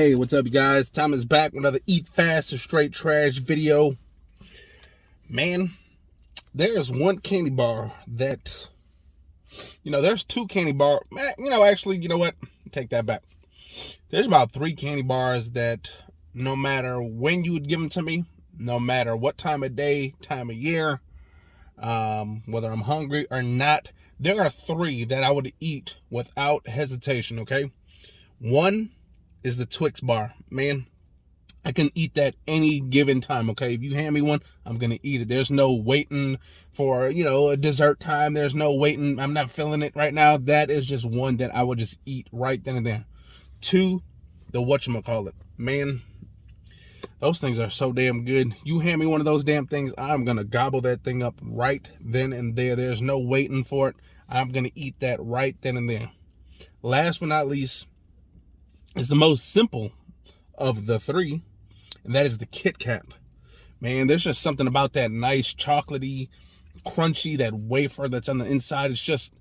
Hey, what's up, you guys? Tom is back with another Eat Fast or Straight Trash video. Man, there's one candy bar that, there's two candy bar. Actually, you know what? Take that back. There's about three candy bars that no matter when you would give them to me, no matter what time of day, time of year, whether I'm hungry or not, there are three that I would eat without hesitation, okay? One is the Twix bar. Man, I can eat that any given time, okay? If you hand me one, I'm going to eat it. There's no waiting for, a dessert time. There's no waiting. I'm not feeling it right now. That is just one that I would just eat right then and there. Two, the whatchamacallit. Man, those things are so damn good. You hand me one of those damn things, I'm going to gobble that thing up right then and there. There's no waiting for it. I'm going to eat that right then and there. Last but not least, is the most simple of the three, and that is the Kit Kat. Man, there's just something about that nice chocolatey, crunchy, that wafer that's on the inside. It's just,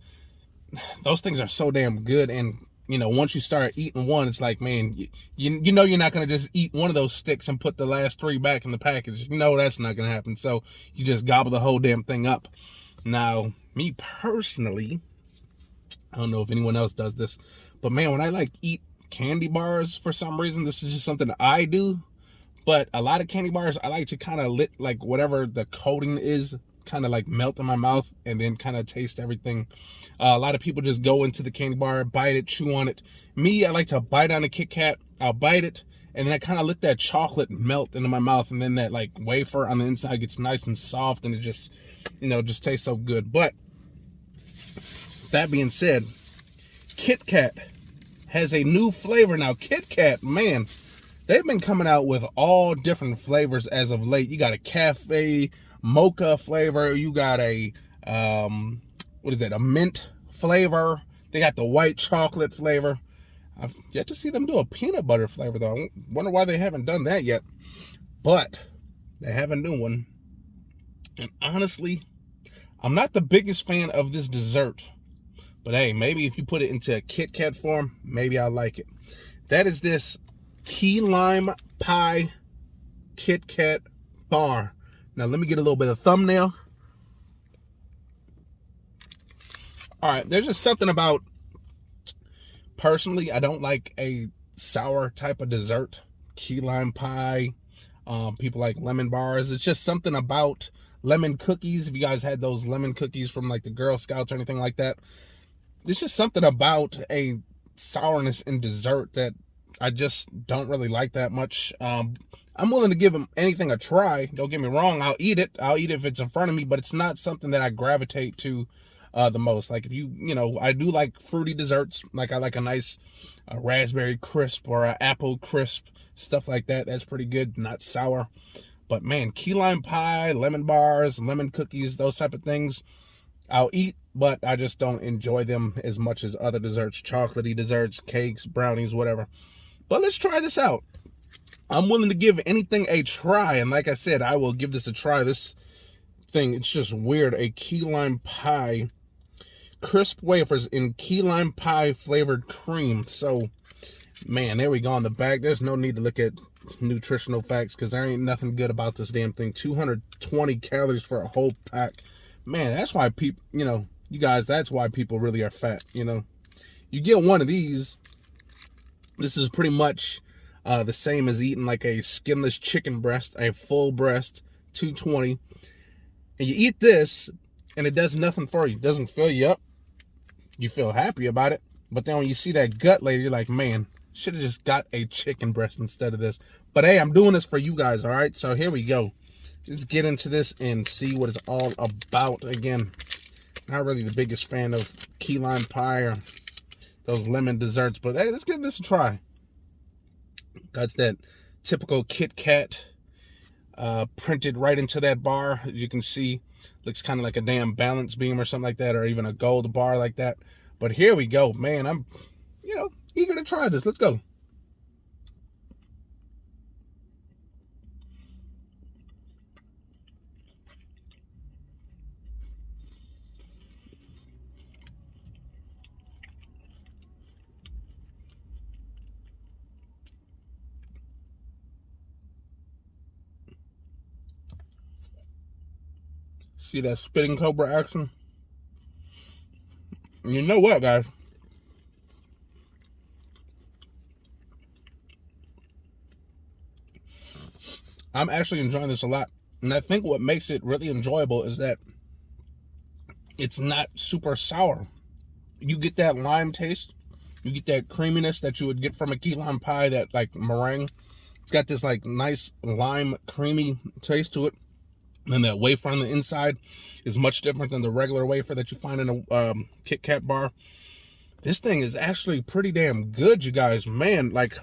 those things are so damn good. And once you start eating one, it's like, man, you know you're not going to just eat one of those sticks and put the last three back in the package. That's not going to happen. So you just gobble the whole damn thing up. Now, me personally, I don't know if anyone else does this, but man, when I eat candy bars, for some reason, this is just something I do. But a lot of candy bars, I like to kind of whatever the coating is, kind of melt in my mouth and then kind of taste everything. A lot of people just go into the candy bar, bite it, chew on it. Me, I like to bite on a Kit Kat. I'll bite it, and then I kind of let that chocolate melt into my mouth, and then that wafer on the inside gets nice and soft, and it just, just tastes so good. But that being said, Kit Kat has a new flavor now. Kit Kat, man, they've been coming out with all different flavors as of late. You got a cafe mocha flavor. You got a, a mint flavor. They got the white chocolate flavor. I've yet to see them do a peanut butter flavor, though. I wonder why they haven't done that yet. But they have a new one. And honestly, I'm not the biggest fan of this dessert. But hey, maybe if you put it into a Kit Kat form, maybe I'll like it. That is this key lime pie Kit Kat bar. Now let me get a little bit of thumbnail. All right, there's just something about, personally, I don't like a sour type of dessert. Key lime pie, people like lemon bars. It's just something about lemon cookies. If you guys had those lemon cookies from the Girl Scouts or anything like that, there's just something about a sourness in dessert that I just don't really like that much. I'm willing to give anything a try. Don't get me wrong. I'll eat it. I'll eat it if it's in front of me, but it's not something that I gravitate to the most. If I do like fruity desserts. I like a nice raspberry crisp or an apple crisp, stuff like that. That's pretty good. Not sour. But man, key lime pie, lemon bars, lemon cookies, those type of things, I'll eat, but I just don't enjoy them as much as other desserts, chocolatey desserts, cakes, brownies, whatever. But let's try this out. I'm willing to give anything a try, and like I said, I will give this a try. This thing, it's just weird. A key lime pie, crisp wafers in key lime pie flavored cream. So, man, there we go on the back. There's no need to look at nutritional facts because there ain't nothing good about this damn thing. 220 calories for a whole pack. Man, that's why people, you guys, that's why people really are fat. You get one of these, this is pretty much the same as eating a skinless chicken breast, a full breast, 220. And you eat this, and it does nothing for you. It doesn't fill you up. You feel happy about it. But then when you see that gut later, you're like, man, should have just got a chicken breast instead of this. But hey, I'm doing this for you guys, all right? So here we go. Let's get into this and see what it's all about. Again, not really the biggest fan of key lime pie or those lemon desserts, but hey, let's give this a try. That's that typical Kit Kat printed right into that bar. As you can see, looks kind of like a damn balance beam or something like that, or even a gold bar like that. But here we go, man. I'm, eager to try this. Let's go. See that spitting cobra action? And you know what, guys? I'm actually enjoying this a lot. And I think what makes it really enjoyable is that it's not super sour. You get that lime taste. You get that creaminess that you would get from a key lime pie, that like meringue. It's got this like nice lime creamy taste to it. And that wafer on the inside is much different than the regular wafer that you find in a Kit Kat bar. This thing is actually pretty damn good, you guys. Man, like,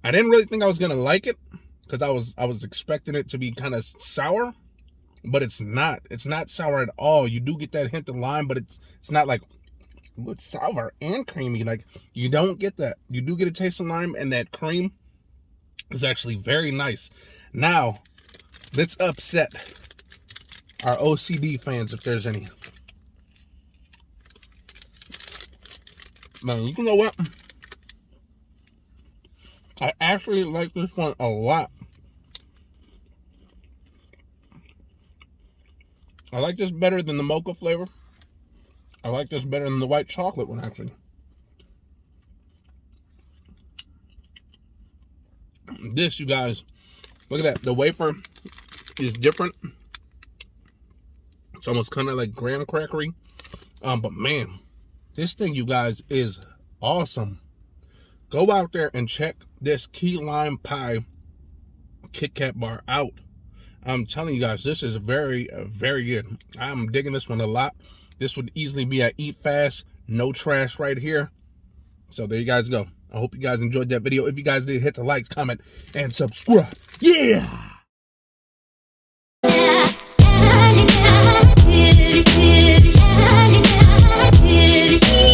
I didn't really think I was gonna like it because I was expecting it to be kind of sour, but it's not. It's not sour at all. You do get that hint of lime, but it's not like, it's sour and creamy. Like, you don't get that. You do get a taste of lime, and that cream is actually very nice. Now, let's upset our OCD fans if there's any. Man, you know what? I actually like this one a lot. I like this better than the mocha flavor. I like this better than the white chocolate one, actually. This, you guys, look at that. The wafer is different. It's almost kind of like graham crackery. But man, this thing, you guys, is awesome. Go out there and check this key lime pie Kit Kat bar out. I'm telling you guys, this is very, very good. I'm digging this one a lot. This would easily be a eat fast, no trash right here. So there you guys go. I hope you guys enjoyed that video. If you guys did, hit the like, comment, and subscribe. Yeah!